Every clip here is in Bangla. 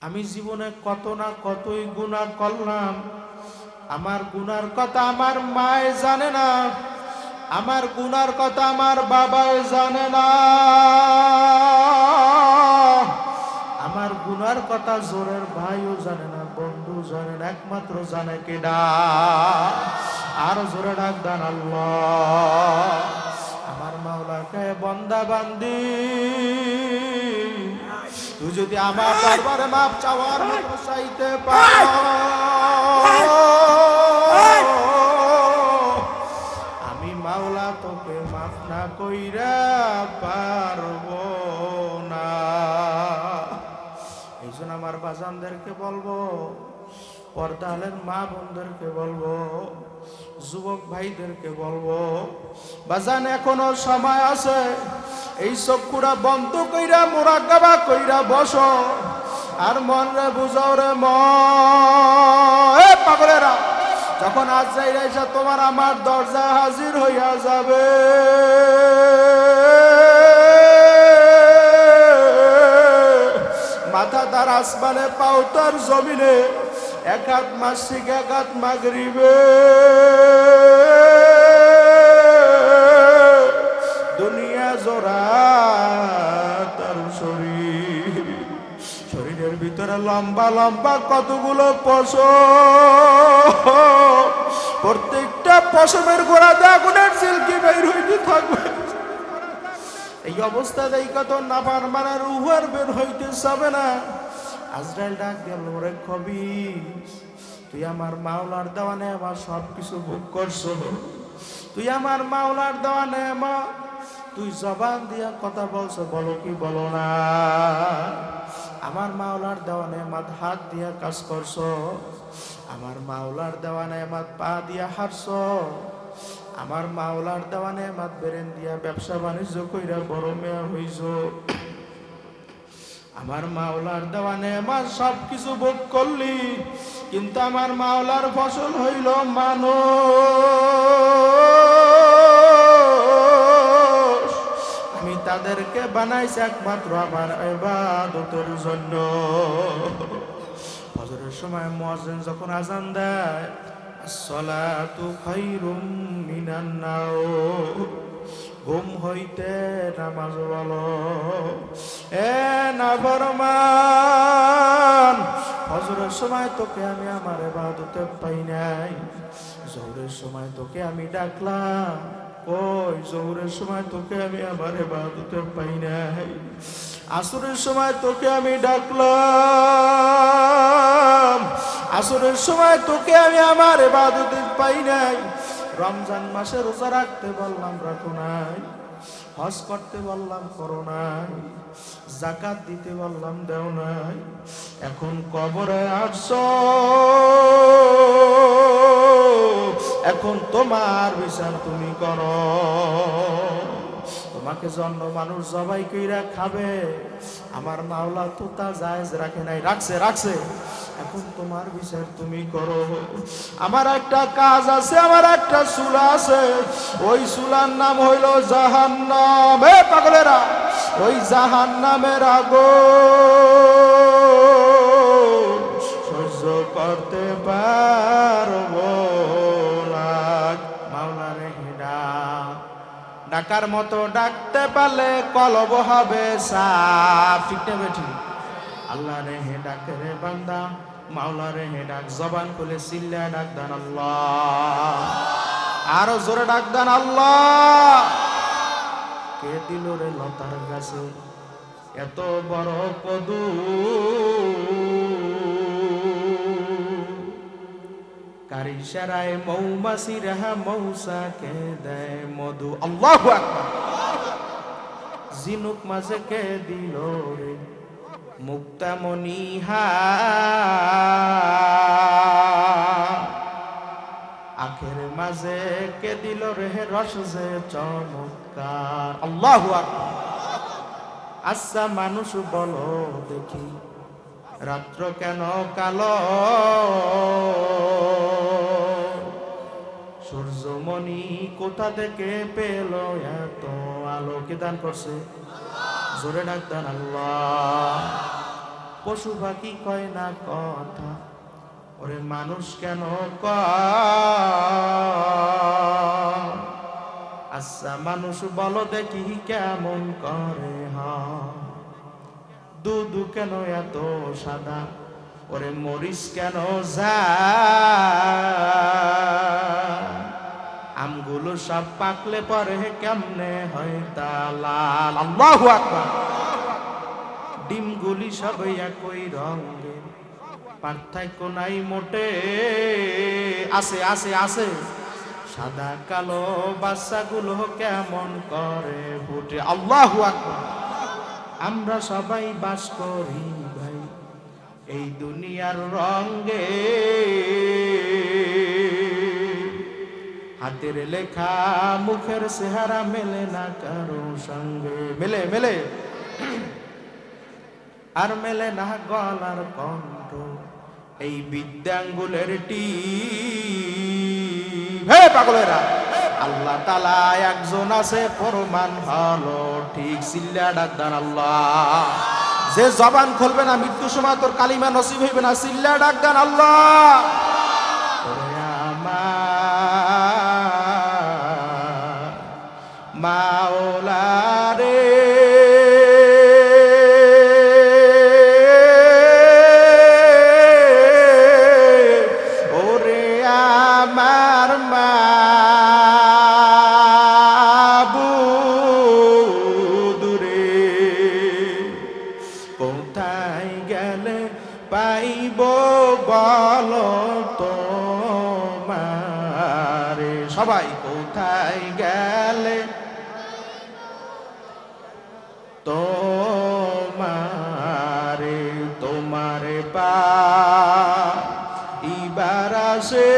আমি জীবনে কত না কতই গুনাহ করলাম। আমার গুনার কথা আমার মায়ে জানে না, আমার গুনার কথা আমার বাবাই জানে না, আমার গুনার কথা জোরের ভাইও জানে না, বন্ধু জানে না, একমাত্র জানে কেডা? আর জোরে ডাক দেন আল্লাহ। আমার মাওলাকে বান্দা বান্দি, তুই যদি আমার দরবারে মাপ চাওয়ার মতো চাইতে পারো, আমি মাওলা তোকে মাফ না কইরা পারবো না। এই জন্য আমার বাজানদেরকে বলবো, পর্দালের মা বোনদেরকে বলবো, যুবক ভাইদেরকে বলবো, বাজান এখনো সময় আছে। এই চক্ষুরা বন্ধ কইরা মুরাকাবা কইরা বসো, আর মন রে বুঝাও রে পাগলেরা, যখন আজরাইল এসে তোমার আমার দরজা হাজির হইয়া যাবে, মাথা তার আসমানে, পাও তার জমিনে, এক হাত মাসিক এক হাত মাগরিবে, দুনিয়া জোড়া তার শরীর, শরীরের ভিতরে লম্বা লম্বা কতগুলো পশম, প্রত্যেকটা পশমের গোড়াতে আগুনের ঝিলকি বের হইতে থাকবে। এই অবস্থা দেখে তো নাফরমানের রূহের বের হইতে যাবে না। আজরাইল ডাক দিল, ওরে খবিস, তুই আমার মাওলার দেওয়া নেমা সব কিছু ভোগ করছো, তুই আমার মাওলার দেওয়া নেমা, তুই জবান দিয়া কথা বলছো, বলো কি বলো না? আমার মাওলার দেওয়া নেমাত হাত দিয়া কাজ করছো, আমার মাওলার দেওয়া নেমাত পা দিয়া হারছো, আমার মাওলার দেওয়া নেমাত বেরেন দিয়া ব্যবসা বাণিজ্য কইরা বড় মেয়া হইছো, আমার মাওলার দেওয়া নেমাত সব কিছু ভোগ করলি, কিন্তু আমার মাওলার ফসল হইল মানুষ। আমি তাদেরকে বানাইছি একমাত্র আমার ইবাদতের জন্য। ফজরের সময় মুয়াজ্জিন যখন আযান দেয়, আসসালাতু খায়রুম মিনান নাওম, ঘুম হইতে নামাজ বলো। এ নাফরমান, ফজরের সময় তোকে আমি আমার ইবাদতে পাই নাই, জোহরের সময় তোকে আমি ডাকলাম, ওই জোহরের সময় তোকে আমি আমার ইবাদতে পাই নাই, আসরের সময় তোকে আমি ডাকলাম, আসরের সময় তোকে আমি আমার ইবাদতে পাই নাই। রমজান মাসে রোজা রাখতে বললাম রাখো নাই, হজ করতে বললাম করো নাই, যাকাত দিতে বললাম দেও নাই, এখন কবরে আসছো, এখন তোমার বিচার তুমি করো। তোমাকে জন্ম মানুষ জবাই কইরা খাবে, আমার মাওলা তো তা জায়েজ রাখে নাই, রাখছে রাখছে, এখন তোমার বিচার তুমি করো। আমার একটা কাজ আছে, আমার একটা চুলা আছে, ওই চুলার নাম হইল জাহান্নাম। এ পাগলেরা, ওই জাহান্নামের আগুন সহ্য করতে পারবো না। মাওলারে হেডা ডাকার মতো ডাকতে পারলে কলব হবে সাফ, ঠিক না বেঠি? আল্লাহ রে হে ডাকে রে বান্দা, মাওলা রে হে ডাক, জবান খুলে চিল্লা ডাক দেন আল্লাহ, আরো জোরে ডাক দেন আল্লাহ। কে দিল রে লতার গাছে এত বড় কদু, কার ইশারায় মৌমাছিরা মৌসাকে দেয় মধু। আল্লাহু আকবার। জিনুক মাঝে কে দিল রে মুক্তামণি আখের মাঝে কে দিল রে রস যে চমৎকার। আল্লাহু আকবার। আচ্ছা মানুষ বলো দেখি, রাত্র কেন কালো, সূর্যমণি কোথা থেকে পেল এত আলো? কে দান করছে? জোরে ডাক দেন আল্লাহ। পশু পাখি কয় না কথা, ওরে মানুষ কেন কয়? আচ্ছা মানুষ বলো দেখি কেমন করে হয়? দুধু কেন এত সাদা, ওরে মরিচ কেন যায়? আমগুলো সব পাকলে পরে কেমনে হয় তা লাল? আল্লাহু আকবার। ডিমগুলি সব একই রঙের, পার্থক্য নাই মোটে। আছে আছে আছে, সাদা কালো বাচ্চাগুলো কেমন করে ফুটে? আল্লাহু আকবার। আমরা সবাই বাস করি ভাই এই দুনিয়ার রঙে, হাতের লেখা মুখের চেহারা মেলে না কারো সঙ্গে। মেলে মেলে আর মেলে না গলার কণ্ঠ, এই বিদ্যাঙ্গুলের হে পাগলেরা, আল্লাহ তাআলা একজন আছে প্রমাণ হলো ঠিক। চিল্লা ডাক দেন আল্লাহ। যে জবান খুলবে না মৃত্যু সময় তোর কালিমা নসিব হইবে না। চিল্লা ডাক দেন আল্লাহ। মাওলা রে ওরে আমার মাবুদ রে, কোথায় গেলে পাইব বলো তোমারে? সবাই কোথায় গেলে তোমারে, তোমারে পাইবার আসে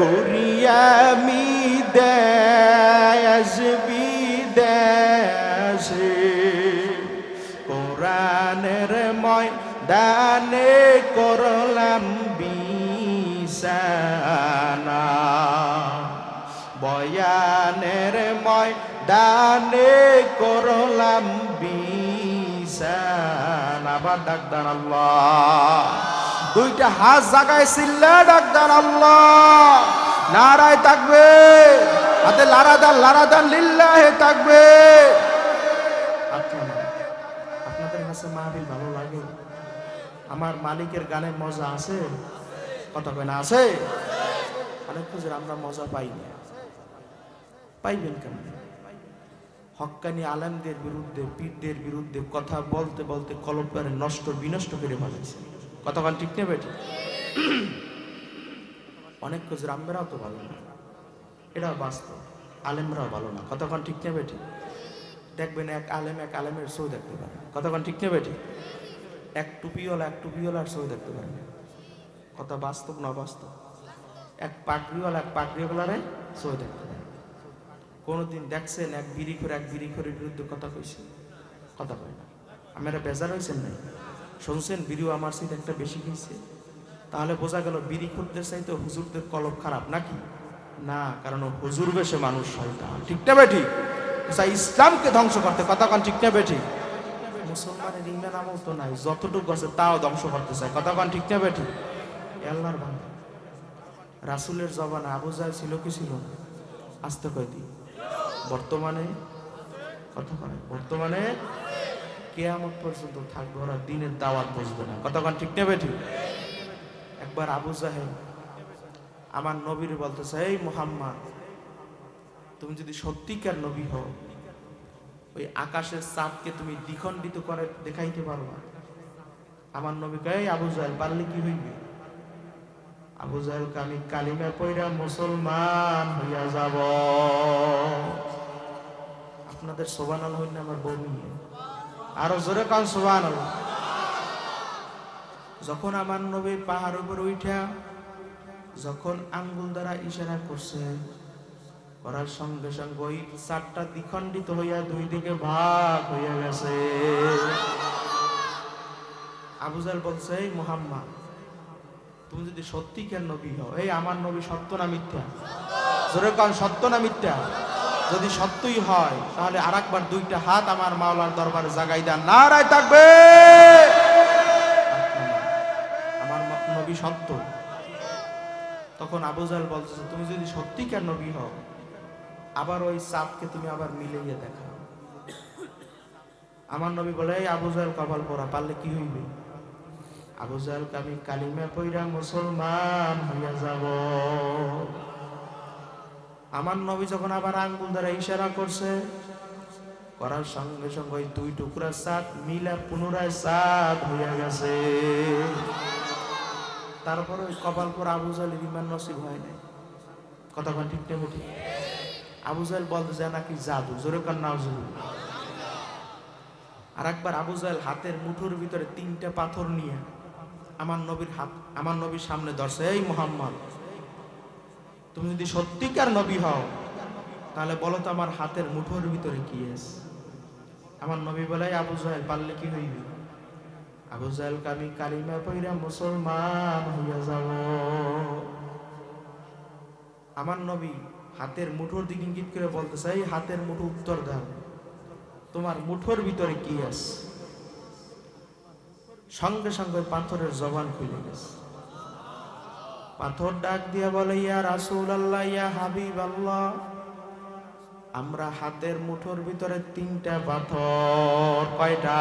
গরিয়ামি দেশ বিদেশে, কোরআনের ময়দানে করলাম বিছানা, বয়ানের ময়দানে করলাম বিছানা। আবার ডাক দেন আল্লাহ। দুইটা হাত জাগায় চিল্লা ডাক দেন আল্লাহ। নারায়ে তাকবীর, হাতে লারা দেন লিল্লাহি তাকবীর। আপনাদের কাছে মাহফিল ভালো লাগে? আমার মালিকের গানে মজা আছে? কথা কয় না আছে? অনেক খুঁজে আমরা মজা পাই না। পাইবেন কেন? হক্কানি আলেমদের বিরুদ্ধে, পীরদের বিরুদ্ধে কথা বলতে বলতে কলব করে নষ্ট বিনষ্ট করে ফেলেছে। কতক্ষণ ঠিক নেবে? অনেক খুঁজে আমরাও তো ভালো না, এটাও বাস্তব। আলেমরাও ভালো না। কতক্ষণ ঠিক নেবে? দেখবেন এক আলেমের শো দেখতে পারেন। কতক্ষণ ঠিক নেবে? এক টুপিওয়ালার শো দেখতে পারেন। কথা বাস্তব না বাস্তব? এক পাগড়িওয়ালারে শো দেখতে পারেন। কোনদিন দেখছেন এক বিড়িখোরের বিরুদ্ধে কথা কইছে? কথা কয় না। আপনারা বেজার হয়েছেন নাই? শুনছেন বিড়িও আমার সিট একটা বেশি খেয়েছে? তাহলে বোঝা গেল বিড়িখোরদের চাইতে হুজুরদের কলব খারাপ নাকি? না, কারণ হুজুর বেশে মানুষ শয়তান। ঠিক না বেঠি? ইসলামকে ধ্বংস করতে। কতক্ষণ ঠিক না বেঠি? মুসলমানের ইমান আমল তো নাই, যতটুকু আছে তাও ধ্বংস করতে চায়। কতক্ষণ ঠিক না বেঠি? আল্লাহর বান্দা। রাসূলের জবানে আবু জাহেল ছিল কি ছিল না? আসতে কয়দি বর্তমানে কথা বলে, বর্তমানে কিয়ামত পর্যন্ত থাকবে, ওরা দিনের দাওয়াত বুঝবে না। কতক্ষণ ঠিক নেবে? ঠিক। একবার আবু জাহেল আমার নবীর বলতেছে, এই মুহাম্মদ, তুমি যদি সত্যিকার নবী হও, ওই আকাশের চাঁদকে তুমি দ্বিখণ্ডিত করে দেখাইতে পারবা? আমার নবী কয়, এই আবু জাহেল, পারলে কি হইবে? আবু জাহেলকে আমি কালিমা পড়া মুসলমান হইয়া যাব। আপনাদের সুবহানাল্লাহ হইলে আমার বমি, আরো জোরে কান সুবহানাল্লাহ। যখন আমার নবী পাহাড়ের উপর উঠা যখন আঙ্গুল দ্বারা ইশারা করছে, করার সঙ্গে সঙ্গে ওই চারটা দ্বিখণ্ডিত হইয়া দুই দিকে ভাগ হইয়া গেছে। আবু জাহেল বলছে, এই মুহাম্মদ, তুমি যদি সত্যিকার নবী হও, এই আমার নবী সত্য না মিথ্যা? জোরে কান, সত্য না মিথ্যা? যদি সত্যই হয় তাহলে আরেকবার দুইটা হাত আমার মাওলার দরবারে জাগাই দেন, নারায় থাকবে। আমার নবী সত্য। তখন আবু জাহেল বলতেছে, তুমি যদি সত্যিকার নবী হও, আবার ওই চাঁদকে তুমি আবার মিলাইয়া দেখাও। আমার নবী বলে, এই আবু জাহেল কপাল পোড়া, পারলে কি হইবে? আবু জাহেলকে আমি কালিমা পইরা মুসলমান হইয়া যাব। আমার নবী যখন আবার আঙ্গুল দ্বারা ইশারা করছে, করার সঙ্গে সঙ্গে ওই দুই টুকরা চাঁদ মিলা পুনরায় চাঁদ হইয়া গেছে। তারপরে ওই কপাল পর আবু জাহেলের ঈমান নসিব হয় নাই। কথা কোন ঠিক নেই? ঠিক। আবু জাহেল বলতে যায় নাকি জাদু, জোরে কান নাউজুবিল্লাহ। আর একবার আবু জাহেল হাতের মুঠোর ভিতরে 3টা পাথর নিয়ে আমার নবীর সামনে ধরছে, এই মুহাম্মদ, তুমি যদি সত্যিকার নবী হও তাহলে বলো তো আমার হাতের মুঠোর ভিতরে কি আছে? আমার নবী বলে, আবু জাহেল পারলে কি হইবে? আবু জাহেলকে আমি কালিমা পইরা মুসলমান হইয়া যাব। আমার নবী হাতের মুঠোর দিকে ইঙ্গিত করে বলতে চাই, হাতের মুঠো উত্তর দাও, তোমার মুঠোর ভিতরে কি আছে? সঙ্গে সঙ্গে পাথরের জবান খুলে গেছে। পাথর ডাক দিয়া বলে, ইয়া রাসূলুল্লাহ, ইয়া হাবিবাল্লাহ, আমরা হাতের মুঠোর ভিতরে 3টা পাথর। কয়টা?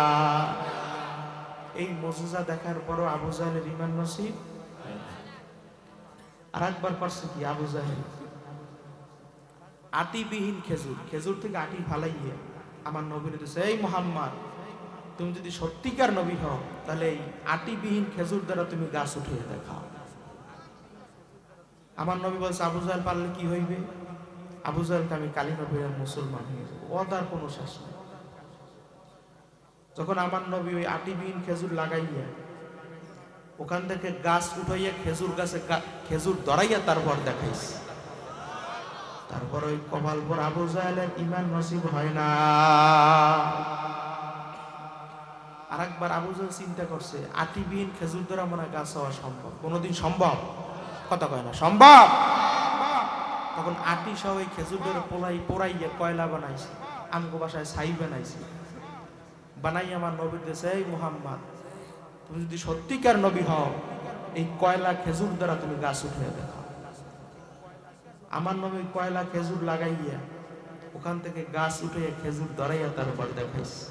এই মুজিজা দেখার পরও আবু জাহেলের ঈমান নসিব। আর একবার করছে কি আবু জাহেল, আটিবিহীন খেজুর থেকে আটি ফালাইয়া আমার নবীর দিছে, এই মুহাম্মদ, তুমি যদি সত্যিকার নবী হও তাহলে এই আটিবিহীন খেজুর দ্বারা তুমি গাছ উঠিয়ে দেখাও। আমার নবী বলছে, আবু জাহেল পারলে কি হইবে? আবু জাহেলকে আমি কালিমা পড়ে মুসলমান হয়ে যাবো। ওদার কোনো শেষ নেই। যখন আমার নবী ওই আটিবিহীন খেজুর লাগাইয়া ওখান থেকে গাছ উঠাইয়া খেজুর গাছে খেজুর ধরাইয়া তারপর দেখাইছে, তারপর ওই কপাল পর আবু জাহেলের ঈমান নসিব হয় না। আর একবার আবু জাহেল চিন্তা করছে, আটিবিহীন খেজুর দ্বারা মনে গাছ হওয়া সম্ভব? কোনোদিন সম্ভব? কথা কয় না সম্ভব। তখন আটি সহ ওই খেজুর দ্বারা পোড়াইয়া কয়লা বানাইছে, আমগো বাসায় ছাই বানাইছে, বানাই আমার নবীর দেশে, এই মুহাম্মদ, তুমি যদি সত্যিকার নবী হও এই কয়লা খেজুর দ্বারা তুমি গাছ উঠিয়ে দেখাও। আমার নবী কয়লা খেজুর লাগাইয়া ওখান থেকে গাছ উঠে খেজুর ধরাইয়া তারপর দেখাইছে।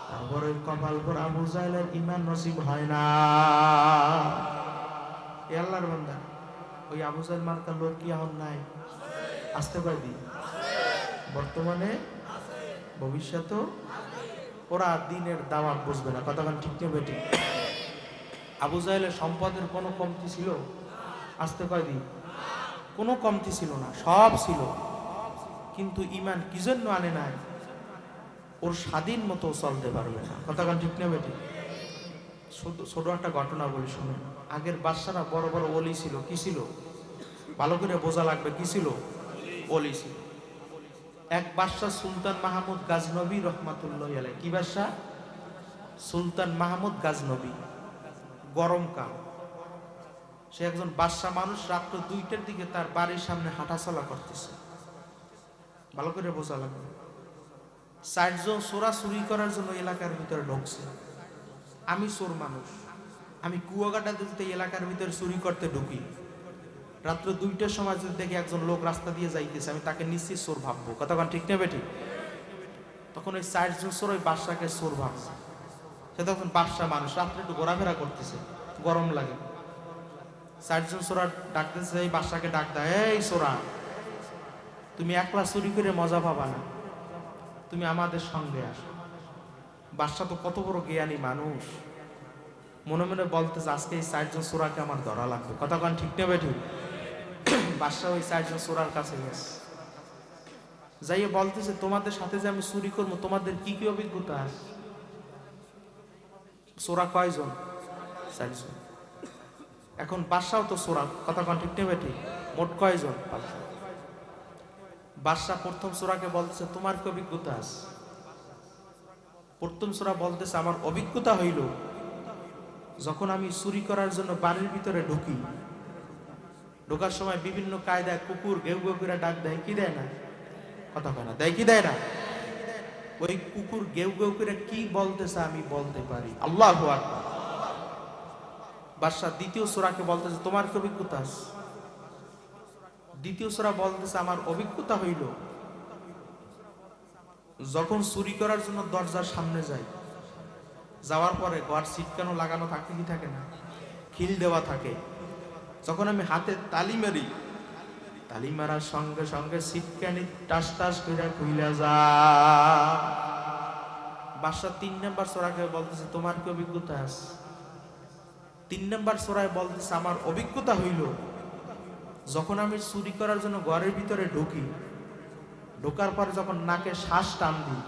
তারপর ওই কপাল পর আবু জাহেলের ঈমান নসিব হয় না। এ আল্লাহর বান্দা, ওই আবু জাহেল মার্কা লোক কি এখন নাই? আসতে পারবি? বর্তমানে, ভবিষ্যতেও ওরা দিনের দাওয়াত বুঝবে না। কতক্ষণ ঠিক নেবে? ঠিক। আবু জাহেলের সম্পদের কোনো কমতি ছিল? আসতে কয়দিন কোনো কমতি ছিল না, সব ছিল, কিন্তু ঈমান কি জন্য আনে নাই? ওর স্বাধীন মতো চলতে পারবে না। কতক্ষণ ঠিক নেবে? ঠিক। ছোট একটা ঘটনা বলি শুনে। আগের বাদশারা বড় বড় ওলি ছিল। কি ছিল? ভালো করে বোঝা লাগবে। কি ছিল? ওলি ছিল। এক বাদশাহ সুলতান মাহমুদ গাজনবী রহমাতুল্লাহ আলাইহি। কি বাদশাহ? সুলতান মাহমুদ গাজনবী। গরমকাল, সে একজন বাদশাহ মানুষ। রাত্র 2টার দিকে তার বাড়ির সামনে হাঁটাচলা করতেছে। ভালো করে বোঝা লাগবে। 4 জন চোরা চুরি করার জন্য এলাকার ভিতরে ঢুকছে। আমি চোর মানুষ, আমি কুয়াকাটা দিতে এলাকার ভিতরে চুরি করতে ঢুকি। রাত্র 2টার সময় যদি দেখি একজন লোক রাস্তা দিয়ে যাইতেছে, আমি তাকে নিশ্চিত চোর ভাববো। কতক্ষণ ঠিক নেবে? ঠিক। তখন ওই 4 জন চোর ওই বাদশাকে চোর ভাবছে। সে তখন বাদশাহ মানুষ, রাত্রে একটু ঘোরাফেরা করতেছে, গরম লাগে। 4 জন চোরা ডাকতেছে, এই বাদশাকে ডাক দেয়, এই চোরা, তুমি একলা চুরি করে মজা পাবা না, তুমি আমাদের সঙ্গে আসো। বাদশা তো কত বড় জ্ঞানী মানুষ, মনে মনে বলতেছে, আজকে এই 4 জন চোরাকে আমার ধরা লাগবে। কতক্ষণ ঠিক নেবে? ঠিক। বাদশা ওই 4 জন চোরার কাছে গেছে, যাইয়ে বলতেছে, তোমাদের সাথে যে আমি চুরি করবো, তোমাদের কি কি অভিজ্ঞতা আছে? চোরা কয়জন? 4 জন। এখন বাদশাও তো চোরা। কতক্ষণ ঠিক নেবে? ঠিক। মোট কয়জন? 5 জন। বাদশা প্রথম চোরাকে বলতেছে, তোমার কি অভিজ্ঞতা আছে? প্রথম চোরা বলতেছে, আমার অভিজ্ঞতা হইল, যখন আমি চুরি করার জন্য বাড়ির ভিতরে ঢুকি, ঢোকার সময় বিভিন্ন কায়দায় কুকুর ঘেউ ঘেউ করে ডাক দেয়। কি দেয় না? কথা কয় না, দেয় কি দেয় না? ওই কুকুর গেউ গেউ করে কি বলতেছে আমি বলতে পারি। আল্লাহু আকবার। বাদশা দ্বিতীয় সূরাকে বলতেছে তোমার কি অভিজ্ঞতা আছে? দ্বিতীয় সূরা বলতেছে আমার অভিজ্ঞতা হইল যখন চুরি করার জন্য দরজার সামনে যাই, যাওয়ার পরে ঘর ছিটকানো লাগানো থাকে কি থাকে না, খিল দেওয়া থাকে, যখন আমি হাতে তালি মারি, তালি মারার সঙ্গে সঙ্গে ছিটকানি টাস টাস করে খুইলা যা। বাদশা ৩ নম্বর সূরাকে বলতেছে তোমার কি অভিজ্ঞতা আছে? ৩ নম্বর সূরায় বলতেছে আমার অভিজ্ঞতা হইল যখন আমি চুরি করার জন্য ঘরের ভিতরে ঢুকি, ঢোকার পরে যখন নাকে শ্বাস টান দিই,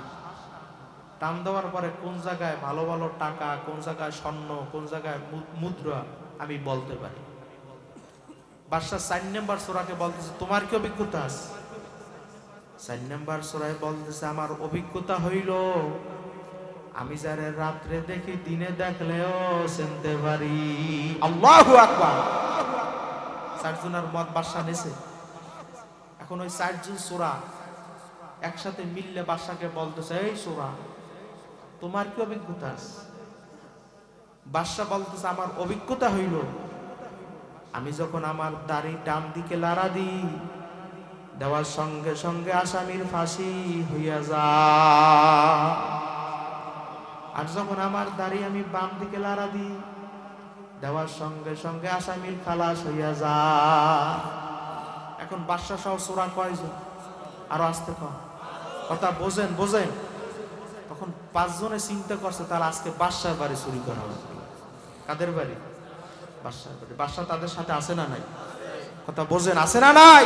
টান দেওয়ার পরে কোন জায়গায় ভালো ভালো টাকা, কোন জায়গায় স্বর্ণ, কোন জায়গায় মুদ্রা আমি বলতে পারি। বাদশা ৪ নম্বর সূরাকে বলতেছে তোমার কি অভিজ্ঞতা আছে? ৪ নম্বর সূরায় বলতেছে আমার অভিজ্ঞতা হইল আমি যারে রাত্রে দেখি দিনে দেখলেও চিনতে পারি। আল্লাহু আকবার। ৪ জনের মত বাদশা নেছে। এখন ওই ৪ জন সূরা একসাথে মিললে বাদশাকে বলতেছে এই সূরা তোমার কি অভিজ্ঞতা আছে? বাদশা বলতেছে আমার অভিজ্ঞতা হইল আমি যখন আমার দাড়ি ডান দিকে লাড়া দিই, দেওয়ার সঙ্গে সঙ্গে আসামির ফাঁসি হইয়া যায়, আর যখন আমার দাড়ি আমি বাম দিকে লাড়া দিই, দেওয়ার সঙ্গে সঙ্গে আসামির খালাস হইয়া যায়। এখন বাদশা সহ সূরা কয়জন? আরো আসতে কয়, কথা বোঝেন বোঝেন। তখন ৫ জনে চিন্তা করছে তার আজকে বাদশার বাড়ি চুরি করা হবে। কাদের বাড়ি? বাদশার বাড়ি। বাদশা তাদের সাথে আছে না নাই? কথা বোঝেন, আছে না নাই?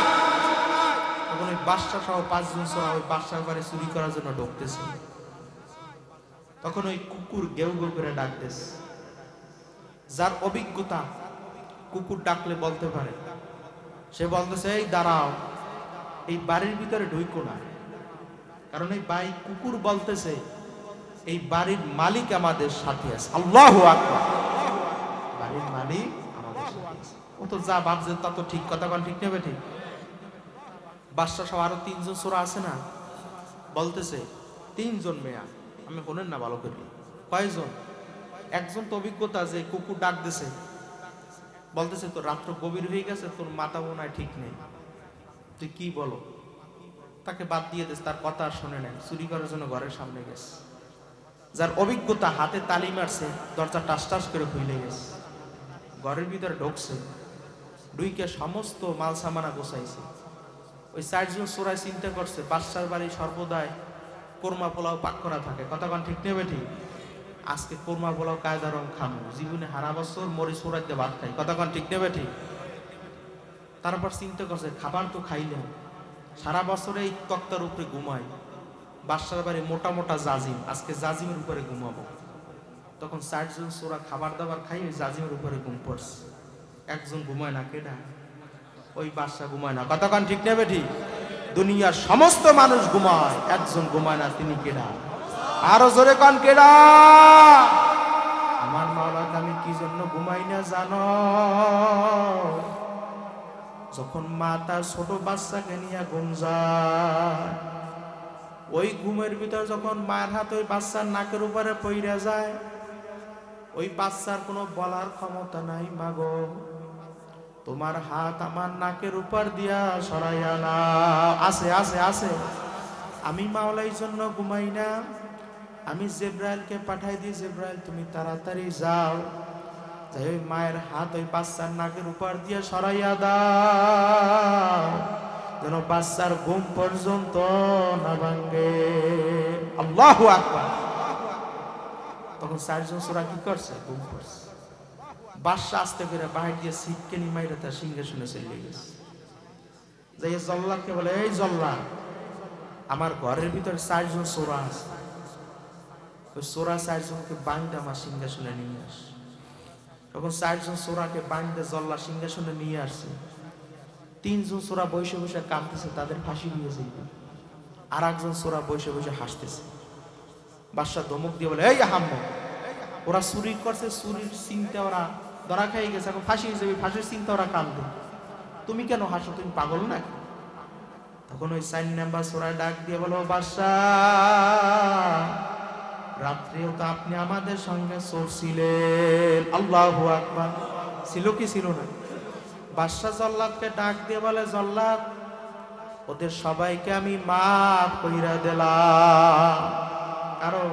তখন ওই বাদশা সহ ৫ জন সূরা ওই বাদশার বাড়ি চুরি করার জন্য ঢুকতেছে। তখন ওই কুকুর গেউ গেউ করে ডাকতেছে। যার অভিজ্ঞতা কুকুর ডাকলে বলতে পারে, সে বলতেছে এই দাঁড়াও, এই বাড়ির ভিতরে ঢুইকো না, কারণ এই বাড়ি কুকুর বলতেছে এই বাড়ির মালিক আমাদের সাথে আছে। আল্লাহু আকবার। বাড়ির মালিক আমাদের সাথে আছে। ও তো যা ভাবছে তা তো ঠিক, কথা বল ঠিক নেবে ঠিক। বাদশা সহ আরো ৩ জন সূরা আছে না, বলতেছে ৩ জন মেয়া, আমি বলেন না ভালো করে কয়জন? একজন তো অভিজ্ঞতা যে কুকুর ডাক দিছে, বলতেছে তোর রাত্র গভীর হয়ে গেছে, তোর মাথা মনে হয় ঠিক নেই, তুই কি বলো? তাকে বাদ দিয়ে দিস, তার কথা আর শুনে নেয়, চুরি করার জন্য ঘরের সামনে গেছে। যার অভিজ্ঞতা হাতে তালি মারছে, দরজা টাস টাস করে খুলে গেছে, ঘরের ভিতরে ঢুকছে, ঢুইকে সমস্ত মাল সামানা গোছাইছে। ওই ৪ জন সূরায় চিন্তা করছে বাদশার বাড়ি সর্বদাই কোরমা পোলাও পাক করা থাকে, কথা কন ঠিক নেবে ঠিক। আজকে কোরমা পোলাও কায়দা রং খামু, জীবনে হারা বছর মরিচ পোড়াইতে ভাত খাই, কথা কন ঠিক নেবে ঠিক। তারপর চিন্তা করছে খাবার তো খাইলেন, সারা বছরে এই তক্তার উপরে ঘুমাই, বাদশার বাড়ি মোটা মোটা জাজিম, আজকে জাজিমের উপরে ঘুমাবো। তখন ৪ জন সূরা খাবার দাবার খাই ওই জাজিমের উপরে ঘুম পড়ছে। একজন ঘুমায় না, কেডা? ওই বাদশা ঘুমায় না, কথা কন ঠিক নেবে ঠিক। দুনিয়ার সমস্ত মানুষ ঘুমায়, একজন ঘুমায় না, তিনি কেডা? আরো জোরে কন কেডা? আমার মাওলাকে আমি কি জন্য ঘুমাই না জানো? যখন মা তার ছোট বাচ্চাকে নিয়ে ঘুম যায়, ওই ঘুমের ভিতর যখন মায়ের হাত ওই বাচ্চার নাকের উপরে পইরা যায়, ওই বাচ্চার কোনো বলার ক্ষমতা নাই, মাগো তোমার হাত আমার নাকের উপর দিয়া সরাইয়া না। আছে আছে আছে। আমি মাওলাই জন্য ঘুমাই না, আমি জিবরাইলকে পাঠাই দিই, জিবরাইল তুমি তাড়াতাড়ি যাও, যাই ওই মায়ের হাত ওই বাচ্চার নাকের উপর দিয়ে সরাইয়া দাও, যেন বাচ্চার ঘুম পর্যন্ত না ভাঙে। আল্লাহু আকবার। তখন ৪ জন সূরা কি করছে? ঘুম পড়ছে। বাদশা আস্তে করে বাহির দিয়ে ছিটকেনি মাইরা তার সিংহাসনে চলে গেছে। যে জল্লাদকে বলে এই জল্লাদ, আমার ঘরের ভিতরে ৪ জন সূরা আছে, ওই সূরা ৪ জনকে বাঁধে আমার সিংহাসনে নিয়ে আস। তখন ৪ জন সূরাকে বাঁধে জল্লাদ সিংহাসনে নিয়ে আসছে। ৩ জন সূরা বসে বসে কাঁদতেছে, তাদের ফাঁসি হয়েছে। আর একজন সূরা বসে বসে হাসতেছে। বাদশা ধমক দিয়ে বলে এই আহাম্মদ, ওরা চুরি করছে, চুরির চিন্তা ওরা ধরা খাই গেছে, এখন ফাঁসি হিসেবে ফাঁসির চিন্তা ওরা কাঁদবে, তুমি কেন হাসো? তুমি পাগল নাকি? তখন ওই 4 নাম্বার সূরা ডাক দিয়ে বলো, বাদশাহ রাত্রেও তো আপনি আমাদের সঙ্গে ছিলেন। আল্লাহু আকবার। ছিল কি ছিল না? বাদশাহ জল্লাদকে ডাক দিয়ে বলে, জল্লাদ ওদের সবাইকে আমি মাফ কইরা দিলাম, কারণ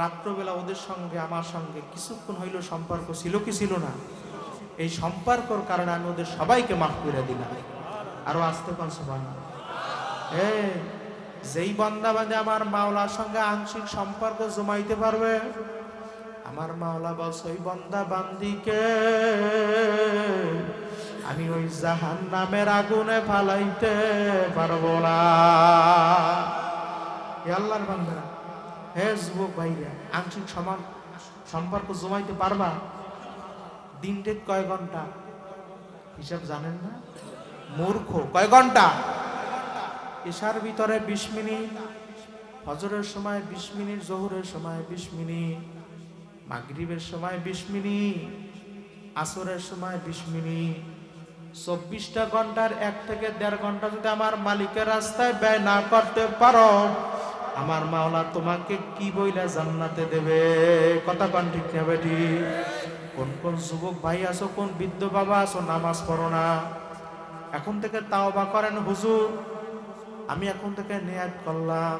রাত্রবেলা ওদের সঙ্গে আমার সঙ্গে কিছুক্ষণ হইল সম্পর্ক ছিল কি ছিল না? এই সম্পর্কর কারণে আমি ওদের সবাইকে মাফ করে দিলাম। আরো আসতে পার সুবহানাল্লাহ। যেই বান্দা বান্দে আমার মাওলার সঙ্গে আংশিক সম্পর্ক জমাইতে পারবে, আমার মাওলা বলছে ওই বান্দা বান্দিকে আমি ওই জাহান্নামের আগুনে ফালাইতে পারবো না। হে আল্লাহর বান্দারা, হে যুবক ভাইরা, আংশিক সমান সম্পর্ক জমাইতে পারবা? দিনটা কয় ঘন্টা হিসাব জানেন না? মূর্খ। কয় ঘন্টা? ঈশার ভিতরে 20 মিনিট, ফজরের সময় 20 মিনিট, জোহরের সময় 20 মিনিট, মাগরিবের সময় 20 মিনিট, আসরের সময় 20 মিনিট। 24টা ঘন্টার 1 থেকে 1.5 ঘন্টা যদি আমার মালিকের রাস্তায় ব্যয় না করতে পারো, আমার মাওলা তোমাকে কি বইলা জান্নাতে দেবে? কথা কোন ঠিক না বেটি? কোন কোন যুবক ভাই আছো, কোন বৃদ্ধ বাবা আছো নামাজ পড়ো না? এখন থেকে তাওবা করেন, হুজুর আমি এখন থেকে নিয়াত করলাম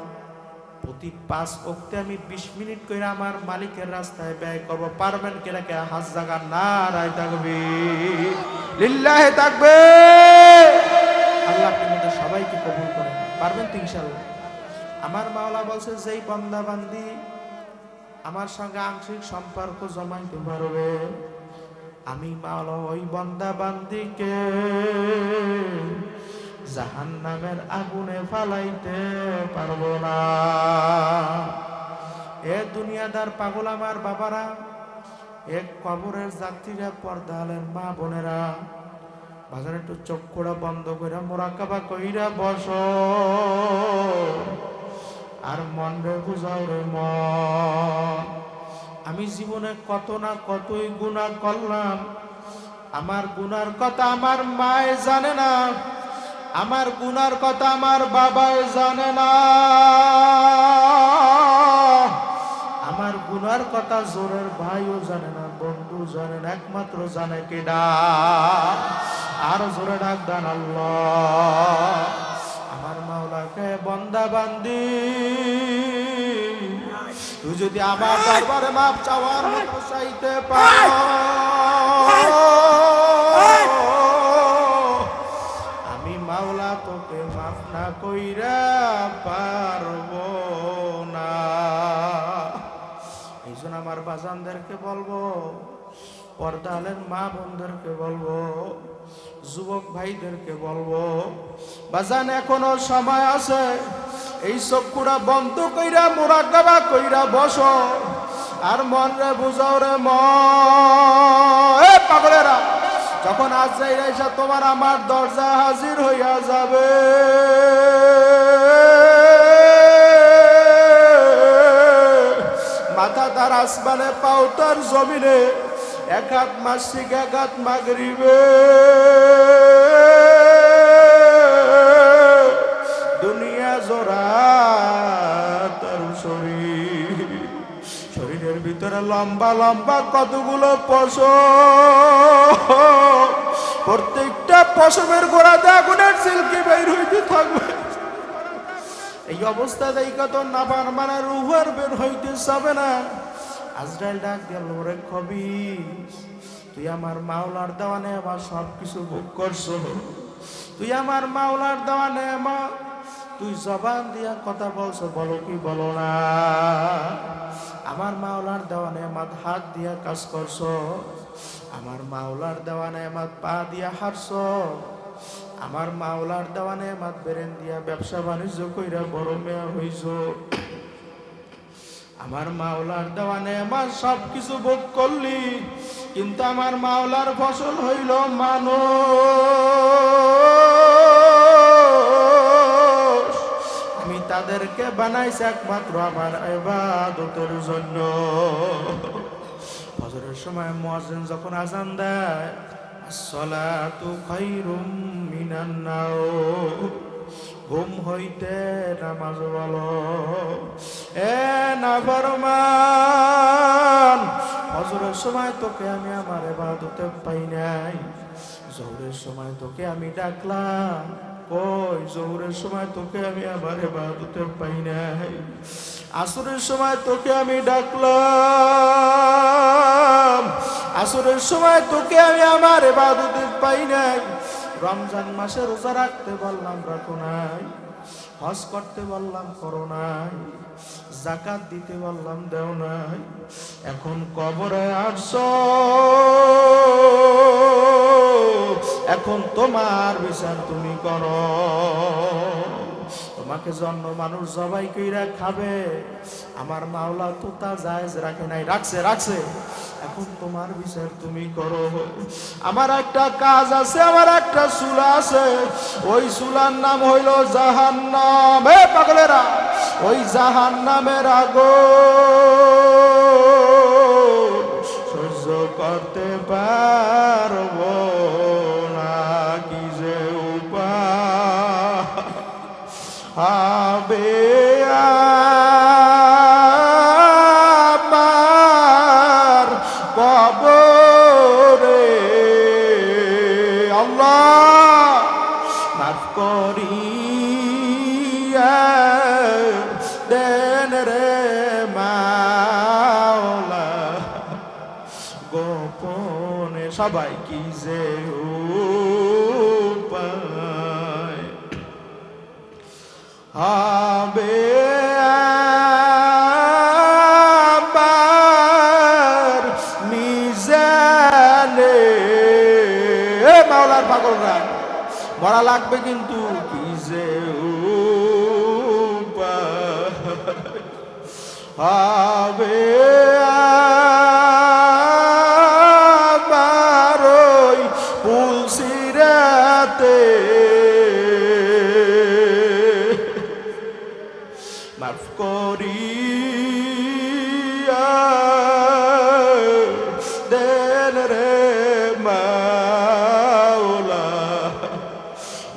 প্রতি 5 ওয়াক্তে আমি 20 মিনিট করে আমার মালিকের রাস্তায় ব্যয় করব। পারবেন কে নাকি? হাত জাগান, নারায়ে তাকবীর, লিল্লাহি তাকবীর। আল্লাহ আপনাদের সবাইকে কবুল করেন। পারবেন তো ইনশাআল্লাহ? আমার মাওলা বলছে যেই বান্দা বান্দি আমার সঙ্গে আংশিক সম্পর্ক জমাইতে পারবে, আমি মাওলা ওই বান্দা বান্দিকে জাহান্নামের আগুনে ফালাইতে পারবো না। এ দুনিয়াদার পাগল আমার বাবারা, এক কবরের যাত্রীরা, পর্দালের মা বোনেরা, বাজারে একটু চোখ খোলা বন্ধ করে মুরাকাবা কইরা বসো আর মন রে বুঝাও রে মন। আমি জীবনে কত না কতই গুনাহ করলাম, আমার গুনার কথা আমার মায়ে জানে না, আমার গুনার কথা আমার বাবাই জানে না, আমার গুনার কথা জোরের ভাইও জানে না, বন্ধু জানে না, একমাত্র জানে কেডা? আর জোরে ডাক দেন আল্লাহ। আমার মাওলাকে বান্দা বান্দি, তুই যদি আমার দরবারে মাপ চাওয়ার মতো চাইতে পারো, আমি মাওলা তোকে মাফ না কইরা পারবো না। এই জন্য আমার বাজানদেরকে বলবো, পর্দালের মা বোনদেরকে বলবো, যুবক ভাইদেরকে বলবো, বাজান এখনো সময় আছে, এই চক্ষুরা বন্ধ কইরা মুরাকাবা কইরা বসো আর মন রে বুঝাও রে মন। এ পাগলেরা, যখন আজরাইল এসে তোমার আমার দরজা হাজির হইয়া যাবে, মাথা তার আসমানে, পাও তার জমিনে, এক হাত মাসিক এক হাত মাগরিবে, দুনিয়া জোড়া তার শরীর, শরীরের ভিতরে লম্বা লম্বা কতগুলো পশম, প্রত্যেকটা পশমের গোড়াতে আগুনের ঝিলকি বের হইতে থাকবে। এই অবস্থা দেখা তো নাবার মানে রুহার বের হইতে যাবে না। আজরাইল ডাক গেল, রে খবিস, তুই আমার মাওলার দেওয়ানে আমার সব কিছু ভোগ করছো, তুই আমার মাওলার দেওয়ানে আমার, তুই জবান দিয়া কথা বলছো, বলো কি বলো না? আমার মাওলার দেওয়ানে আমার হাত দিয়া কাজ করছো, আমার মাওলার দেওয়ানে আমার পা দিয়া হাঁটছো, আমার মাওলার দেওয়ানে আমার ব্রেন দিয়া ব্যবসা বাণিজ্য কইরা বড় মেয়া হইছো, আমার মাওলার দেওয়ানে আমার সব কিছু ভোগ করলি, কিন্তু আমার মাওলার ফসল হইল মানুষ। আমি তাদেরকে বানাইছি একমাত্র আমার ইবাদতের জন্য। ফজরের সময় মুয়াজ্জিন যখন আযান দেয়, আসসালাতু খায়রুম মিনান নাওম, ঘুম হইতে নামাজ বলো। এ নাফরমান, ফজরের সময় তোকে আমি আমার ইবাদতে পাই নাই, জোহরের সময় তোকে আমি ডাকলাম, কই জোহরের সময় তোকে আমি আমার ইবাদতে পাই নাই, আসরের সময় তোকে আমি ডাকলাম, আসরের সময় তোকে আমি আমার ইবাদতে পাই নাই, রমজান মাসে রোজা রাখতে বললাম রাখো নাই, হজ করতে বললাম করো নাই, যাকাত দিতে বললাম দেও নাই, এখন কবরে আসছো, এখন তোমার বিচার তুমি করো। তোমাকে জন্ম মানুষ জবাই কইরা খাবে, আমার মাওলা তো তা জায়েজ রাখে নাই, রাখছে রাখছে, এখন তোমার বিচার তুমি করো। আমার একটা কাজ আছে, আমার একটা চুলা আছে, ওই চুলার নাম হইল জাহান্নাম। এ পাগলেরা, ওই জাহান্নামের আগুন সহ্য করতে পারবো না, কি যে উপায় হবে আমার কবরে। আল্লাহ মাফ করিয়া দেন রে মাওলা, গোপনে সবাই কি যে উপায় হবে আমার মিজানে। মাওলার পাগলরা, মরা লাগবে কিন্তু কি যে উপায় হবে আমার ওই পুলসিরাতে। মাফ করিয়া দেন রে মাওলা,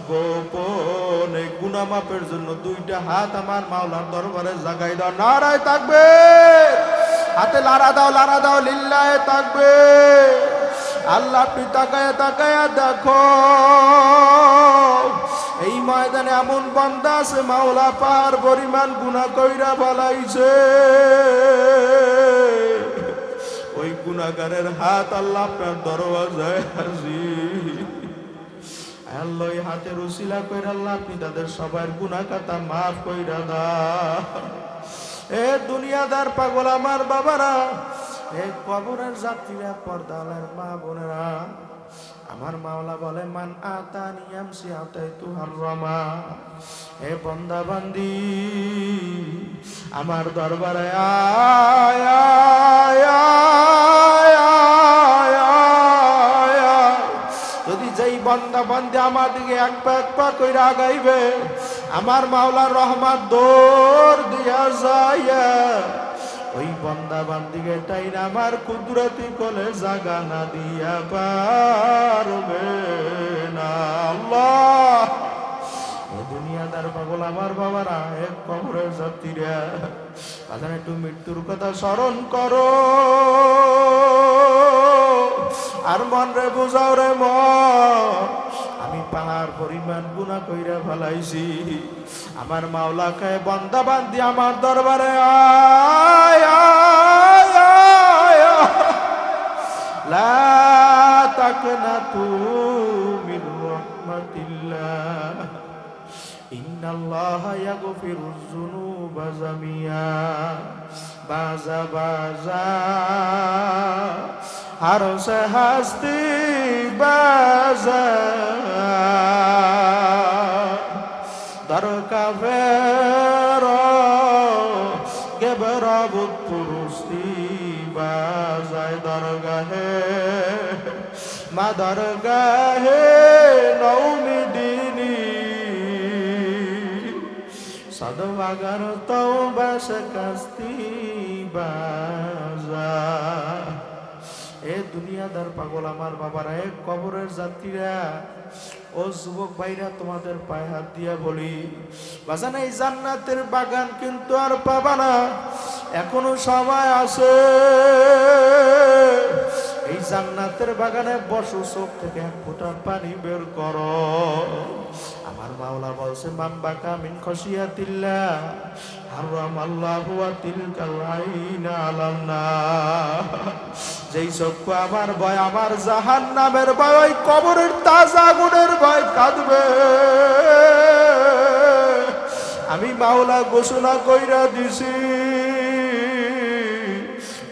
গোপনে গুনাহ মাপের জন্য দুইটা হাত আমার মাওলার দরবারে জাগাই দাও। নারায়ে তাকবীর, হাতে লাড়া দাও, লাড়া দাও, লিল্লাহে তাকবীর। আল্লাহ আপনি তাকায়া তাকায়া দেখো, এই ময়দানে এমন বান্দা আছে মাওলা পাহাড় পরিমাণ গুনাহ কইরা ফলাইছে, ওই গুনাহগারের হাত আল্লাহ আপনার দরওয়াজায় হাজির। আল্লাহ এই হাতের উসিলা কইরা আল্লাহ আপনি তাদের সবার গুনাহ খাতা মাফ কইরা দাও। এ দুনিয়াদার পাগল আমার বাবারা, এ কবরের যাত্রীরা, পর্দার মা বোনেরা, আমার মাওলা বলে মান আতানি ইয়ামসি আতাইতু হাররামা। হে বান্দা বান্দি, আমার দরবারে আয় আয় আয় আয় আয়। যদি যেই বান্দা বান্দি আমার দিকে এক পা কইরা আগাইবে, আমার মাওলার রহমত দৌড় দিয়া যায়, ওই বান্দা বান্দিকে টাইন আমার কুদরতি কোলে জাগা না দিয়া পারবে না। আল্লাহ, এই দুনিয়াদার পাগল আমার বাবারা, এক কবরের যাত্রীরা, তাদের একটু মৃত্যুর কথা স্মরণ করো, আর মন রে বুঝাও রে মন, আমি পাহাড় পরিমাণ গুনাহ কইরা ফেলাইছি, আমার মাওলা কয় বান্দা বান্দি আমার দরবারে আয় আয় আয়, লা তাকনাতু মির রাহমাতিল্লাহ, ইন্নাল্লাহা ইয়াগফিরুয যুনুবা জামিয়া। বাজা বাজা হারো সে হাস্তি বাজা, দরকা ফের গেবরা বুত পুরুষি বাজায় দরগাহে, মা দরগাহে নৌমিদিনী, সদবাগার তওবা শিকাস্তি বাজা। এ দুনিয়াদার পাগল আমার বাবারা, এক কবরের যাত্রীরা, ও যুবক ভাইরা, তোমাদের পায়ে হাত দিয়া বলি, বাজান এই জান্নাতের বাগান কিন্তু আর পাবা না, এখনো সময় আছে। এই জান্নাতের বাগানে বসো, চোখ থেকে এক ফোঁটা পানি বের করো। আমার মাওলা বলছে, মান বাকা মিন খশিয়াতিল্লাহ হারামাল্লাহু তিলকাল আইনা আলান নার। যেই চক্ষু আমার ভয়, আমার জাহান্নামের ভয়, ওই কবরের তাজা আগুনের ভয় কাঁদবে। আমি মাওলা ঘোষণা কইরা দিছি,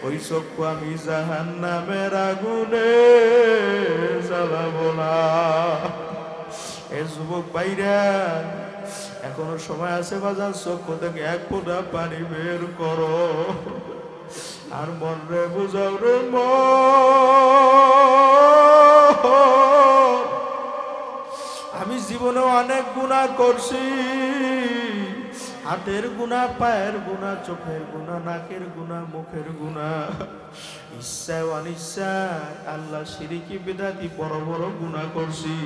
ওই চক্ষু আমি জাহান্নামের আগুনে জ্বালাবো না। এ যুবক ভাইরা, এখনো সময় আছে বাজার, চক্ষু থেকে এক ফোঁটা পানি বের করো। আর মন রে বুঝাও রে আমি জীবনে অনেক গুনাহ করছি, হাতের গুনাহ, পায়ের গুনাহ, চোখের গুনাহ, নাকের গুনাহ, মুখের গুনাহ, ইচ্ছায় অনিচ্ছায় আল্লাহ শিরকি বিদাতি বড় বড় গুনাহ করছি।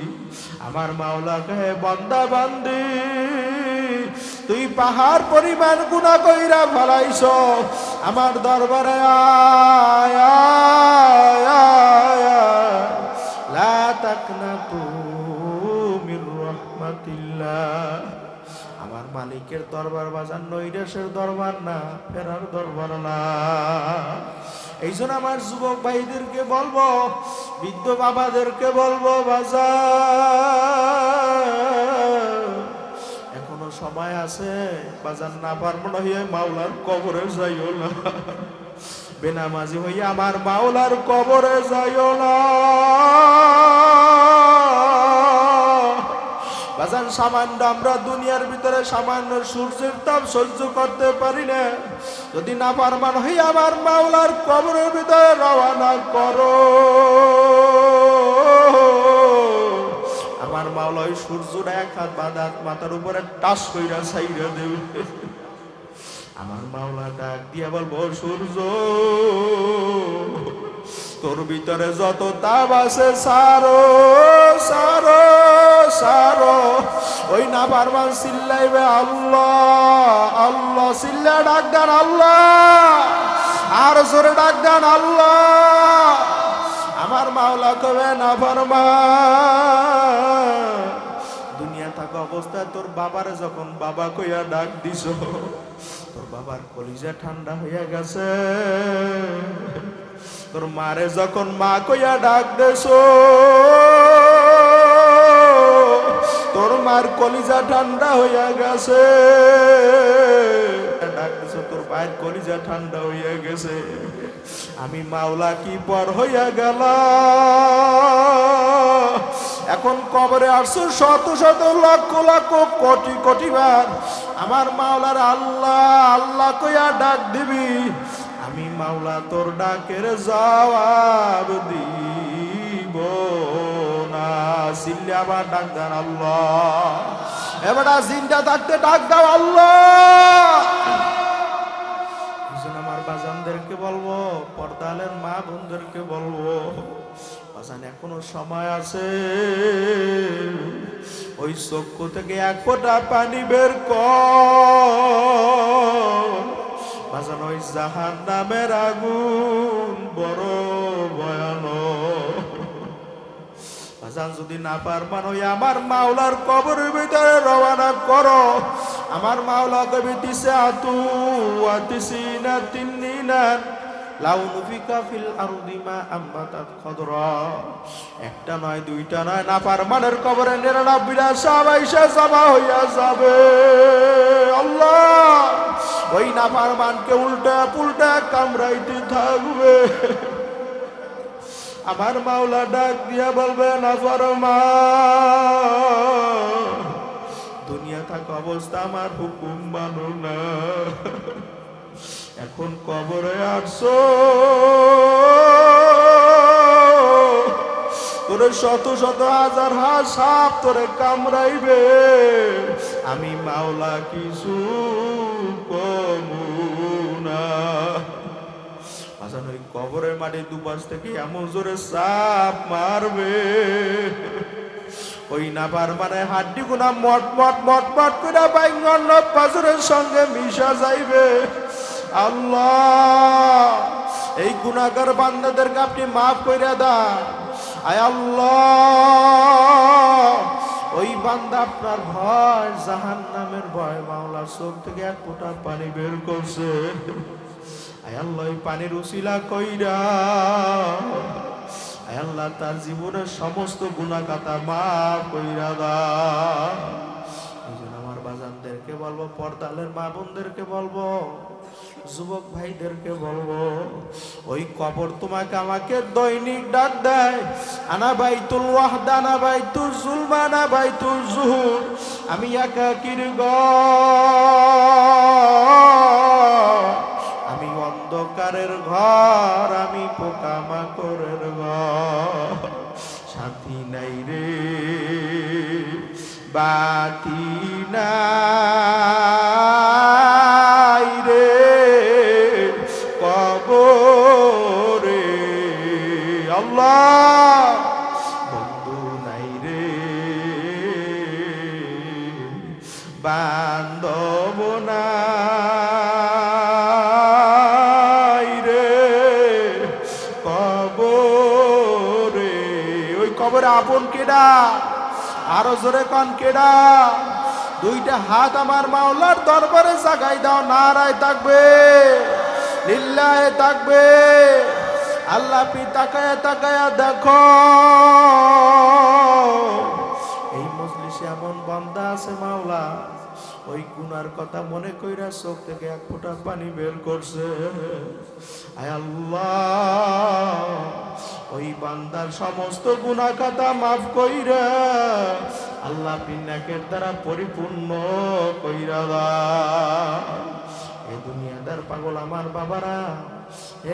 আমার মাওলা কহে, বান্দা বান্দি, তুই পাহাড় পরিমাণ গুনাহ কইরা ফেলাইছ, আমার দরবারে আয় আয় আয়, লা তাকনাতু মির রাহমাতিল্লাহ। আমার মালিকের দরবার বাজার নৈরাশের দরবার না, ফেরার দরবার না। এই জন্য আমার যুবক ভাইদেরকে বলবো, বৃদ্ধ বাবাদেরকে বলবো, বাজার এখনো সময় আছে, বাজার না পারবো না হইয়া মাওলার কবরে যাইও না, বেনামাজি হইয়া আমার মাওলার কবরে যাইও না। বাজান সামান্য আমরা দুনিয়ার ভিতরে সামান্য সূর্যের তাপ সহ্য করতে পারি না, যদি না পারমান হই আমার মাওলার কবরের ভিতরে রওনা করো। আমার মাওলা ওই সূর্যটা এক হাত বাঁধাত মাথার উপরে টাস কইরা ছাইরা দেবে। আমার মাওলা ডাক দিয়া বলবো, সূর্য তোর ভিতরে যত তাপ আছে সারো সারো সারো। ওই না পারমান চিল্লাইবে আল্লাহ আল্লাহ, চিল্লা ডাক দেন আল্লাহ, আর জোরে ডাক দেন আল্লাহ। আমার মাওলা কবে, না পারমান দুনিয়া থাকা অবস্থায় তোর বাবারে যখন বাবা কইয়া ডাক দিছ, তোর বাবার কলিজা ঠান্ডা হইয়া গেছে। তোর মারে যখন মা কইয়া ডাক দেছ, তোর মার কলিজা ঠান্ডা হইয়া গেছে। ডাক দিছ, তোর ভাইয়ের কলিজা ঠান্ডা হইয়া গেছে। আমি মাওলা কি পর হইয়া গেল। এখন কবরে আসছো শত শত লক্ষ লক্ষ কোটি কোটি বার, আমার মাওলার আল্লাহ আল্লাহ কইয়া ডাক দিবি। আমি মাওলা তোর ডাকের জবাব দিব না। চিল্লে আবার ডাক দেন আল্লাহ। এবার জিন্দা থাকতে ডাক দাও আল্লাহ। আমার বাজানদেরকে বলবো, পর্দালের মা বোনদেরকে বলবো, বাজান এখনো সময় আছে, ওই চক্ষু থেকে এক ফোঁটা পানি বের কর। বাজান ওই জাহান্নামের আগুন বড় ভয়ানক। বাজান যদি না পারবান ওই আমার মাওলার কবরের ভিতরে রওনা করো। আমার মাওলা কবি দিছে আতু আতিসিনা তিন্নিনা লাউনু ফিকা ফিল আরদি মা আমবাতাত খদরা। একটা নয় দুইটা নয়, না পারমানের কবরে 99টা সব আইসা জমা হইয়া যাবে। আল্লাহ ওই না পারমানকে উল্টা পুল্টা কামড়াইতে থাকবে। আমার মাওলা ডাক দিয়া বলবে, না পারমান দুনিয়া থাকা অবস্থা আমার হুকুম মানো না। এখন কবরে আসছো, তোরে শত শত হাজার হাজার সাপ তোরে কামড়াইবে। আমি মাওলা কিছু কমু না। ওই কবরের মাটি দুপাশ থেকে এমন জোরে সাপ মারবে, ওই নাবার মানে হাড্ডি গুনা মট মট মট মট করে বাইঙ্গন পাজরের সঙ্গে মিশা যাইবে। আল্লাহ এই গুনাহগার বান্দাদেরকে আপনি মাফ কইরা দেন। আয় আল্লাহ ওই বান্দা আপনার ভয় জাহান্নামের ভয় মাওলা চোখ থেকে এক ফোঁটা পানি বের করছে। আয় আল্লাহ ওই পানির উসিলা কইরা আয় আল্লাহ তার জীবনের সমস্ত গুনাহ খাতা মাফ কইরা দাও। এইজন্য আমার বাজানদেরকে বলবো, পর্দালের মা বোনদেরকে বলবো, যুবক ভাইদেরকে বলবো, ওই কবর তোমাকে আমাকে দৈনিক ডাক দেয়, আনা বাইতুল ওয়াহদা আনা বাইতুল যুলমা আনা বাইতুল জুহুর, আমি একাকির ঘর, আমি অন্ধকারের ঘর, আমি পোকামাকড়ের ঘর, শান্তি নাই রে বাতি নাই রে কবরে, আল্লাহ বন্ধু নাই রে বান্ধব নাই রে কবরে। ওই কবরে আপন কেডা? আরো জোরে কন কেডা? দুইটা হাত আমার মাওলার দরবারে জাগাই দাও, নারায় তাকবীর, লিল্লাহে তাকবীর। আল্লাহ আপনি তাকায়া তাকায়া দেখো এই মজলিসে এমন বান্দা আছে মাওলা ওই গুনার কথা মনে কইরা চোখ থেকে এক ফোঁটা পানি বের করছে। আয় আল্লাহ ওই বান্দার সমস্ত গুনাহ খাতা মাফ কইরা আল্লাহ পিনাকের দ্বারা পরিপূর্ণ কইরা দাও। এই দুনিয়াদার পাগল আমার বাবারা,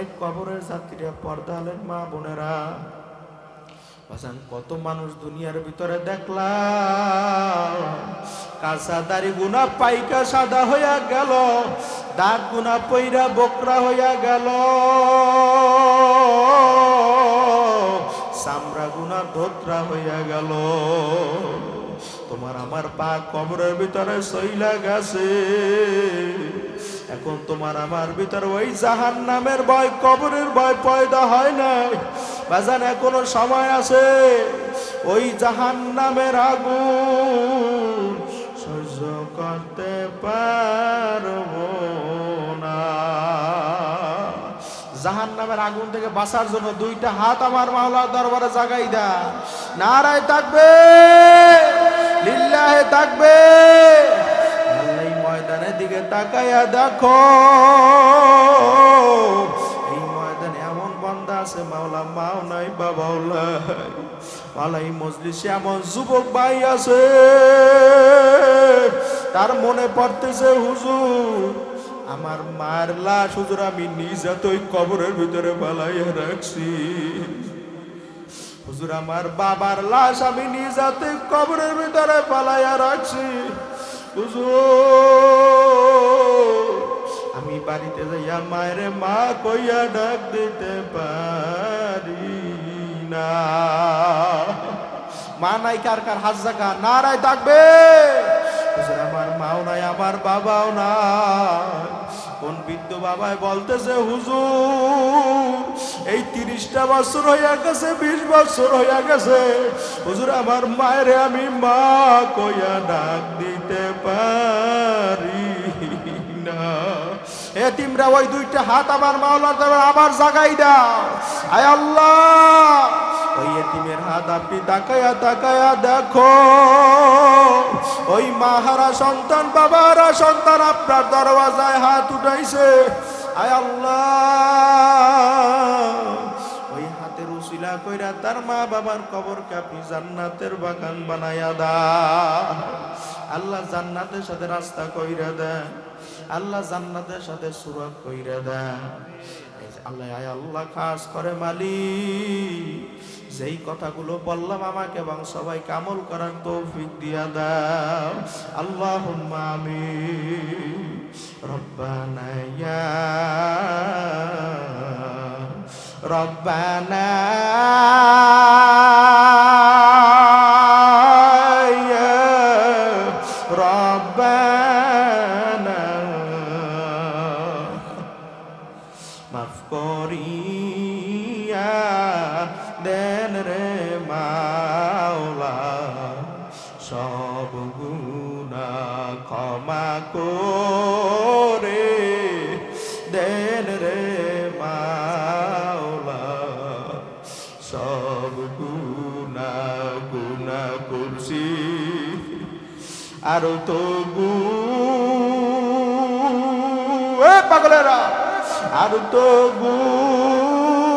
এক কবরের যাত্রীরা, পর্দালের মা বোনেরা, বাজান কত মানুষ দুনিয়ার ভিতরে দেখলাম কাঁচা দাড়ি গুনা পাইকা সাদা হইয়া গেল, দাঁত গুনা পইরা বকরা হইয়া গেল, চামড়া গুনা ধোত্রা হইয়া গেল। তোমার আমার পা কবরের ভিতরে সইলা গেছে। এখন তোমার আমার ভিতরে ওই জাহান্নামের ভয়, কবরের ভয় পয়দা হয় নাই। বাজান এখনো সময় আছে। ওই জাহান্নামের আগুন সহ্য করতে পারবো না। জাহান্নামের আগুন থেকে বাঁচার জন্য দুইটা হাত আমার মাওলার দরবারে জাগাই দা, নারায় তাকবীর, লিল্লাহে তাকবীর। আল্লাহ ময়দানের দিকে তাকায়া দেখো, এই ময়দানে এমন বান্দা আছে মাওলা মাও নাই বাবাও নাই। মাওলা এই মজলিসে এমন যুবক ভাই আছে তার মনে পড়তেছে হুজুর আমার মার লাশ হুজুর আমি নিজে তো ওই কবরের ভিতরে বালাইয়া রাখছি, হুজুর আমার বাবার লাশ আমি নিজে কবরের ভিতরে পালাইয়া রাখছি, হুজুর আমি বাড়িতে যাইয়া মায়ের মা কইয়া ডাক দিতে পারি না। মা নাই কার কার হাত জাগা, নারায় তাকবীর। হুজুর আমার মাও নাই আমার বাবাও নাই। কোন বৃদ্ধ বাবাই বলতেছে হুজুর এই 30টা বছর হইয়া গেছে, 20 বছর হইয়া গেছে, হুজুর আমার মায়ের আমি মা কইয়া ডাক দিতে পারি না। এতিমরা ওই দুইটা হাত আমার মাওলার দরবারে আবার জাগাই দাও। আয় আল্লাহ ওই এতিমের হাত আপনি তাকায়া তাকায়া দেখো, ওই মাহারা সন্তান বাবারা সন্তান আপনার দরওয়াজায় হাত উঠাইছে। আয় আল্লাহ ওই হাতের উসিলা কইরা তার মা বাবার কবরকে আপনি জান্নাতের বাগান বানায়া দাও। আল্লাহ জান্নাতের সাথে রাস্তা কইরা দেন, আল্লাহ জান্নাতের সাথে সুরত কইরা দেন। আল্লাহ আয় আল্লাহ খাস করে মালিক যেই কথাগুলো বললাম আমাকে এবং সবাইকে আমল করার তৌফিক দিয়া দাও। আল্লাহুম্মা আমিন। রব্বানা ইয়া রব্বানা মাফ করিয়া দেন রে মাওলা সব গুনাহ ক্ষমা করে দেন রে মাওলা সব গুনাহ করছি আর তো পাগলেরা আর তো গুনাহ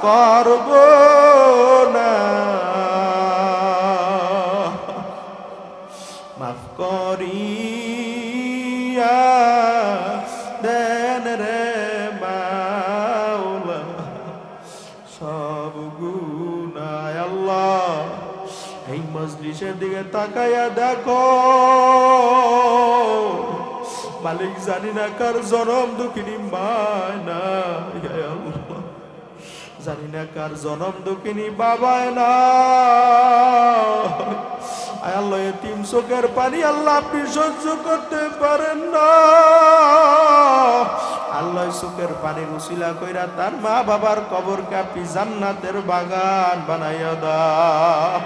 করব না মাফ করিয়া দেন রে মাওলা সব গুনাহ আল্লাহ এই মজলিসের দিকে তাকায়া দেখো মালিক জানি না কার জনম দুঃখিনী মায়না জানি না কার জনম দুঃখিনী বাবায় না আল্লাহ এতিম চোখের পানি আল্লাহ আপনি সহ্য করতে পারেন না আল্লাহ চোখের পানি উসিলা কইরা তার মা বাবার কবরকে আপনি জান্নাতের বাগান বানাইয়া দাও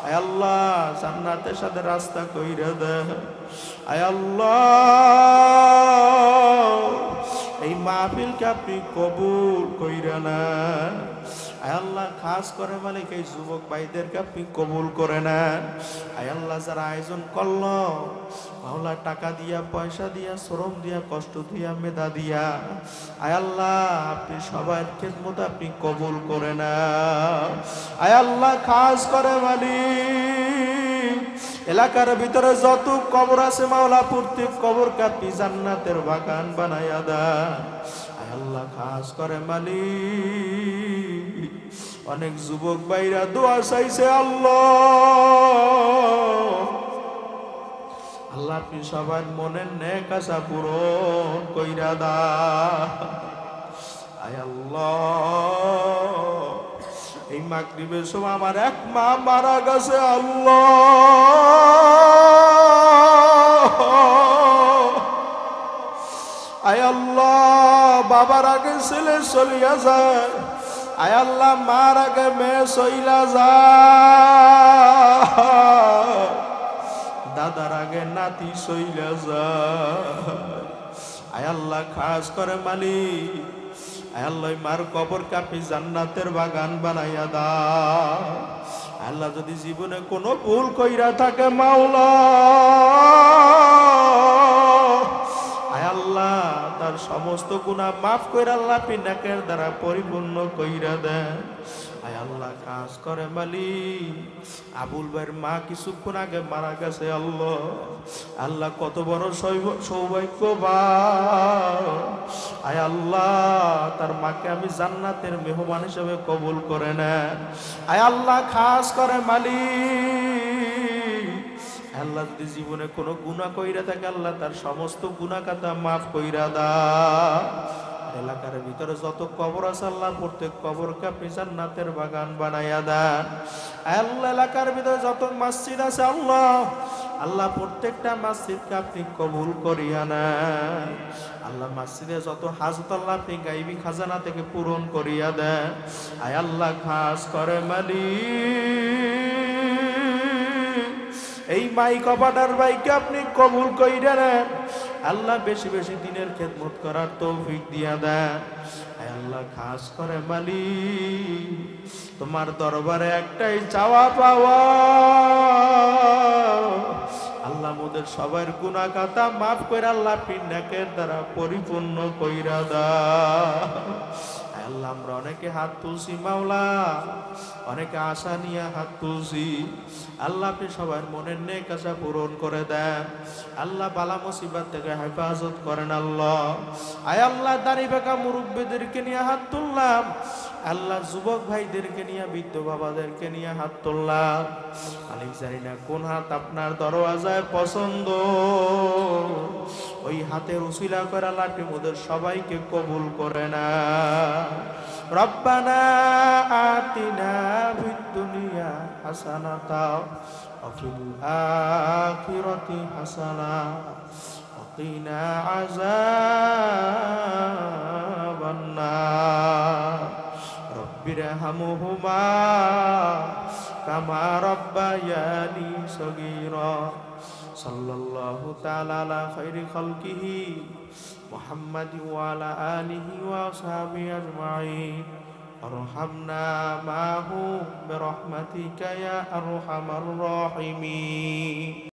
আয় আল্লাহ জান্নাতের সাথে রাস্তা কইরা দেন আয় আল্লাহ এই মাহফিলকে আপনি কবুল কইরা নেন আয় আল্লাহ খাস করে মালিক এই যুবক ভাইদেরকে আপনি কবুল করে নেন আয় আল্লাহ যারা আয়োজন করলো মাওলা টাকা দিয়া পয়সা দিয়া শ্রম দিয়া কষ্ট দিয়া মেধা দিয়া আয় আল্লাহ আপনি সবার খেদমত আপনি কবুল করে নেন আয় আল্লাহ খাস করে মালিক এলাকার ভিতরে যত কবর আছে মাওলা প্রত্যেক কবরকে আপনি জান্নাতের বাগান বানাইয়া দেন আয় আল্লাহ খাস করে মালিক অনেক যুবক ভাইরা দোয়া চাইছে আল্লাহ আপনি সবার মনের নেক আশা পূরণ কইরা দাও আয় আল্লাহ এই মাগরিবের সময় আমার এক মা মারা গেছে আল্লাহ আয় আল্লাহ বাবার আগে ছেলে চলিয়া যায় আয় আল্লাহ মার আগে মেয়ে চইলা যায় দাদার আগে নাতি চইলা যায় আয় আল্লাহ খাস করে মালিক আয় আল্লাহ মার কবর কাপি জান্নাতের বাগান বানাইয়া দাও আল্লাহ যদি জীবনে কোনো ভুল কইরা থাকে মাওলা আয় আল্লাহ তার সমস্ত গুনাহ মাফ কইরা আল্লাহ আপনি নেকের দ্বারা পরিপূর্ণ কইরা দেন আয় আল্লাহ কাজ করে মালিক আবুল ভাইয়ের মা কিছুক্ষণ আগে মারা গেছে আল্লাহ আল্লাহ কত বড় সৌভাগ্যবান আয় আল্লাহ তার মাকে আমি জান্নাতের মেহমান হিসেবে কবুল করে নেন আয় আল্লাহ খাস করে মালিক আল্লাহ যদি জীবনে কোনো গুনাহ কইরা থাকে আল্লাহ তার সমস্ত গুনাহ খাতা মাফ কইরা দাও এলাকার ভিতরে যত কবর আছে আল্লাহ প্রত্যেক কবরকে আপনি জান্নাতের বাগান বানাইয়া দেন আল্লাহ এলাকার ভিতরে যত মসজিদ আছে আল্লাহ আল্লাহ প্রত্যেকটা মসজিদকে আপনি কবুল করিয়া নেন আল্লাহ মসজিদে যত হাজত আল্লাহ আপনি গাইবী খাজানা থেকে পূরণ করিয়া দেন আয় আল্লাহ খাস করে মালিক এই মাইক অপারেটর ভাইকে আপনি কবুল কইরা নেন আল্লাহ বেশি বেশি দিনের খেদমত করার তৌফিক দিয়া দেন আল্লাহ খাস করে মালিক তোমার দরবারে একটাই চাওয়া পাওয়া আল্লাহ মোদের সবার গুনাহ খাতা মাফ করে আল্লাহ আপনি নেকের দ্বারা পরিপূর্ণ কইরা দাও আল্লাহ আমরা অনেকে হাত তুলছি মাওলা অনেকে আশা নিয়ে হাত তুলছি আল্লাহ আপনি সবার মনের নেক আশা পূরণ করে দেন আল্লাহ বালা মুসিবত থেকে হেফাজত করেন আল্লাহ আয় আল্লাহ দাড়ি বাঁকা মুরব্বিদেরকে নিয়ে হাত তুললাম আল্লাহ যুবক ভাইদেরকে নিয়ে বৃদ্ধ বাবাদেরকে নিয়ে হাত তুললাম মালিক জানি না কোন হাত আপনার দরওয়াজায় পছন্দ ওই হাতের উসিলা করে আল্লাহ আপনি মোদের সবাইকে কবুল করে না রব্বানা আতিনা ফিদ দুনিয়া হাসানাতাও ওয়া ফিল আখিরাতি হাসানাতাও ওয়া কিনা আযাব ارحمهما كما ربياني صغيرا صلى الله تعالى على خير خلقه محمد وعلى آله وصحبه أجمعين ارحمنا معه برحمتك يا أرحم الراحمين.